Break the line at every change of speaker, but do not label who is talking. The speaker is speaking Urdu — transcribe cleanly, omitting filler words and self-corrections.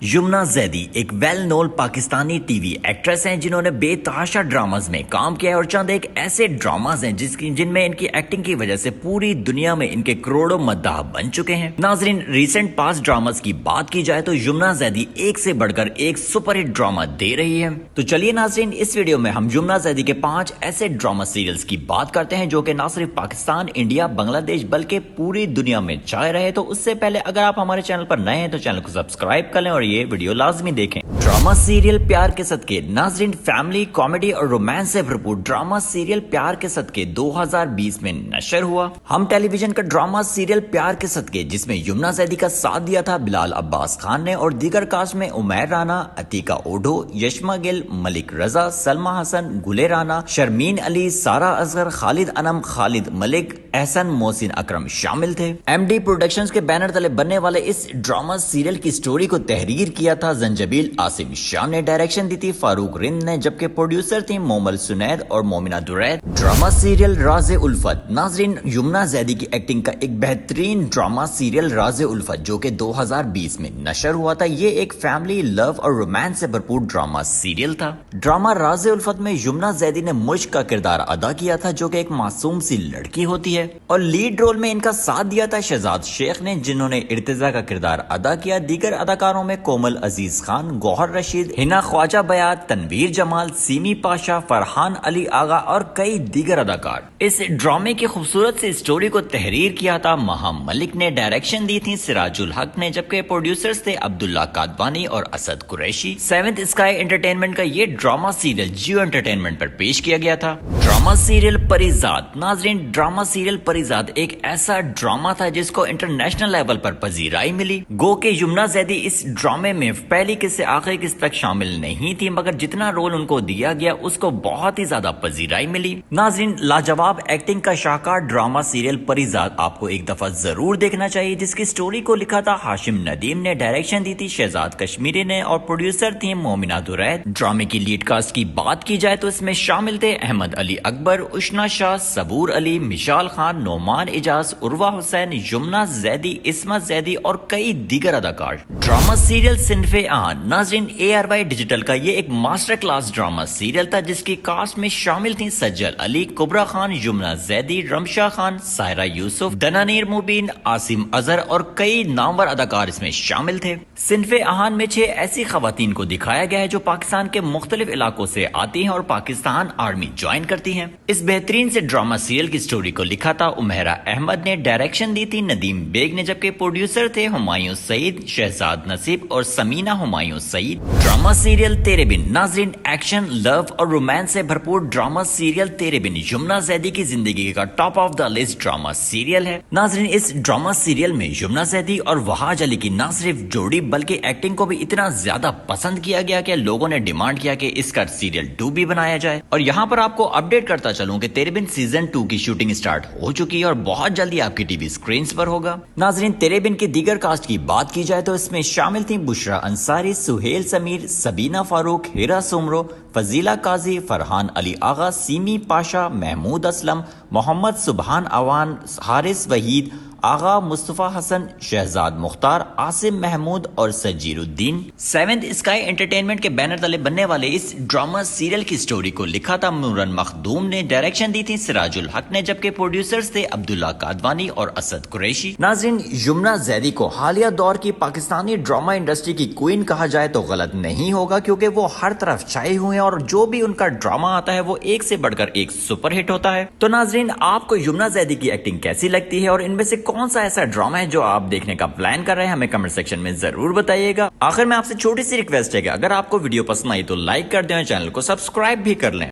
یمنا زیدی ایک well known Pakistani T V actress ہیں جنہوں نے بے تحاشا ڈراماز میں کام کیا ہے اور چند ایک ایسے ڈراماز ہیں جن میں ان کی ایکٹنگ کی وجہ سے پوری دنیا میں ان کے کروڑوں مداح بن چکے ہیں۔ ناظرین، ریسنٹ پاس ڈراماز کی بات کی جائے تو یمنا زیدی ایک سے بڑھ کر ایک سپر ہٹ ڈرامہ دے رہی ہے۔ تو چلیے ناظرین، اس ویڈیو میں ہم یمنا زیدی کے 5 ایسے ڈرامہ سیریلز کی بات کرتے ہیں جو کہ نہ صرف پاکستان، انڈیا، بنگلہ دیش بلکہ پوری دنیا میں چھائے رہے۔ تو اس سے پہلے اگر آپ ہمارے چینل پر نئے ہیں تو چینل کو سبسکرائب کر لیں اور یہ ویڈیو لازمی دیکھیں۔ ڈرامہ سیریل پیار کے صدقے، ناظرین، فیملی، کامیڈی اور رومانس سے بھرپور ڈرامہ سیریل پیار کے صدقے 2020 میں نشر ہوا۔ ہم ٹیلی ویژن کا ڈرامہ سیریل پیار کے صدقے، جس میں یمنا زیدی کا ساتھ دیا تھا بلال عباس خان نے اور دیگر کاسٹ میں عمیر رانا، عتیقہ اوڈھو، یشما گل، ملک رضا، سلمہ حسن، گلے رانا، شرمین علی، سارا اصغر، خالد انم، خالد ملک، احسن، محسن اکرم شامل تھے۔ ایم ڈی پروڈکشنز کے بینر تلے بننے والے اس ڈرامہ سیریل کی سٹوری کو تحریر کیا تھا زنجبیل آصف شاہ نے، ڈائریکشن دی تھی فاروق رند نے، جبکہ پروڈیوسر تھی مومل سنید اور مومنہ درید۔ ڈرامہ سیریل راز الفت، ناظرین، یمنا زیدی کی ایکٹنگ کا ایک بہترین ڈرامہ سیریل راز الفت جو کہ 2020 میں نشر ہوا تھا، یہ ایک فیملی، لو اور رومانس سے بھرپور ڈرامہ سیریل تھا۔ ڈرامہ راز الفت میں یمنا زیدی نے مشک کا کردار ادا کیا تھا جو کہ ایک معصوم سی لڑکی ہوتی ہے، اور لیڈ رول میں ان کا ساتھ دیا تھا شہزاد شیخ نے جنہوں نے ارتضیٰ کا کردار ادا کیا۔ دیگر اداکاروں میں کومل عزیز خان، گوہر رشید، ہنا خواجہ بیات، تنویر جمال، سیمی پاشا، فرحان علی آغا اور کئی دیگر اداکار۔ اس ڈرامے کی خوبصورت سی سٹوری کو تحریر کیا تھا مہا ملک نے، ڈائریکشن دی تھی سراج الحق نے، جبکہ پروڈیوسرز تھے عبداللہ کادوانی اور Asad Qureshi. Seventh sky entertainment کا یہ ڈرامہ سیریل جیو انٹرٹینمنٹ پر پیش کیا گیا تھا۔ ڈرامہ سیریل پریزاد، ناظرین، ڈرامہ سیریل پریزاد ایک ایسا ڈرامہ تھا جس کو انٹرنیشنل لیول پر پذیرائی ملی۔ گو کہ یمنا زیدی اس ڈرامے میں پہلی قسط سے آخری قسط تک شامل نہیں تھی، مگر جتنا رول ان کو دیا گیا اس کو بہت ہی زیادہ پذیرائی ملی۔ ناظرین، لاجواب ایکٹنگ کا شاہکار ڈرامہ سیریل پریزاد آپ کو ایک دفعہ ضرور دیکھنا چاہیے، جس کی سٹوری کو لکھا تھا ہاشم ندیم نے، ڈائریکشن دی تھی شہزاد کشمیری نے اور پروڈیوسر تھی مومنہ درید۔ ڈرامے کی لیڈ کاسٹ کی بات کی جائے تو اس میں شامل تھے احمد علی اکبر، اشنا شاہ، صبور علی، مشال خان، نعمان اجاز، عروہ حسین، یمنا زیدی، عصمت زیدی اور کئی دیگر اداکار۔ ڈرامہ سیریل صنف آہن، ناظرین، ARY ڈیجیٹل کا یہ ایک ماسٹر کلاس ڈرامہ سیریل تھا جس کی کاسٹ میں شامل تھیں سجل علی، کبرا خان، یمنا زیدی، رمشا خان، سائرہ یوسف، دنانیر مبین، عاصم اظہر اور کئی نامور اداکار اس میں شامل تھے۔ صنف آہن میں 6 ایسی خواتین کو دکھایا گیا ہے جو پاکستان کے مختلف علاقوں سے آتی ہیں اور پاکستان آرمی جوائن کرتی ہیں۔ اس بہترین سے ڈرامہ سیریل کی سٹوری کو لکھا تھا عمیرہ احمد نے، ڈائریکشن دی تھی ندیم بیگ نے، جبکہ پروڈیوسر تھے ہمایوں سعید، شہزاد نصیب اور سمینہ ہمایوں سعید۔ ڈرامہ سیریل تیرے بن، ناظرین، ایکشن، لو اور رومانس سے بھرپور ڈرامہ سیریل تیرے بن یمنا زیدی کی زندگی کا top of the list drama serial ہے۔ ناظرین، اس ڈرامہ سیریل میں یمنا زیدی اور وہاج علی کی نہ صرف جوڑی بلکہ ایکٹنگ کو بھی اتنا زیادہ پسند کیا گیا کہ لوگوں نے ڈیمانڈ کیا کہ اس کا سیریل 2 بھی بنایا جائے۔ اور یہاں پر آپ کو اپڈیٹ کرتا چلوں کہ تیرے بن سیزن 2 کی شوٹنگ سٹارٹ ہو چکی ہے اور بہت جلدی آپ کی ٹی وی سکرینز پر ہوگا۔ ناظرین، تیرے بن کی دیگر کاسٹ کی بات کی جائے تو اس میں شامل تھیں بشرا انصاری، سہیل سمیر، سبینہ فاروق، ہیرا سمرو، فضیلہ قاضی، فرحان علی آغا، سیمی پاشا، محمود اسلم، محمد سبحان اوان، حارث وحید آغا، مصطفیٰ حسن، شہزاد مختار، عاصم محمود اور سجیر الدین۔ سیونتھ اسکائی انٹرٹینمنٹ کے بینر تلے بننے والے اس ڈرامہ سیریل کی سٹوری کو لکھا تھا نورن مخدوم نے، ڈائریکشن دی تھی سراج الحق نے، جبکہ پروڈیوسرز تھے عبداللہ کادوانی اور اسد قریشی۔ ناظرین، یمنا زیدی کو حالیہ دور کی پاکستانی ڈرامہ انڈسٹری کی کوئین کہا جائے تو غلط نہیں ہوگا، کیونکہ وہ ہر طرف چھائے ہوئے ہیں اور جو بھی ان کا ڈرامہ آتا ہے وہ ایک سے بڑھ کر ایک سپر ہٹ ہوتا ہے۔ تو ناظرین، آپ کو یمنا زیدی کی ایکٹنگ کیسی لگتی ہے اور ان میں سے کون سا ایسا ڈرامہ ہے جو آپ دیکھنے کا پلان کر رہے ہیں؟ ہمیں کمنٹ سیکشن میں ضرور بتائیے گا۔ آخر میں آپ سے چھوٹی سی ریکویسٹ ہے کہ اگر آپ کو ویڈیو پسند آئی تو لائک کر دیں اور چینل کو سبسکرائب بھی کر لیں۔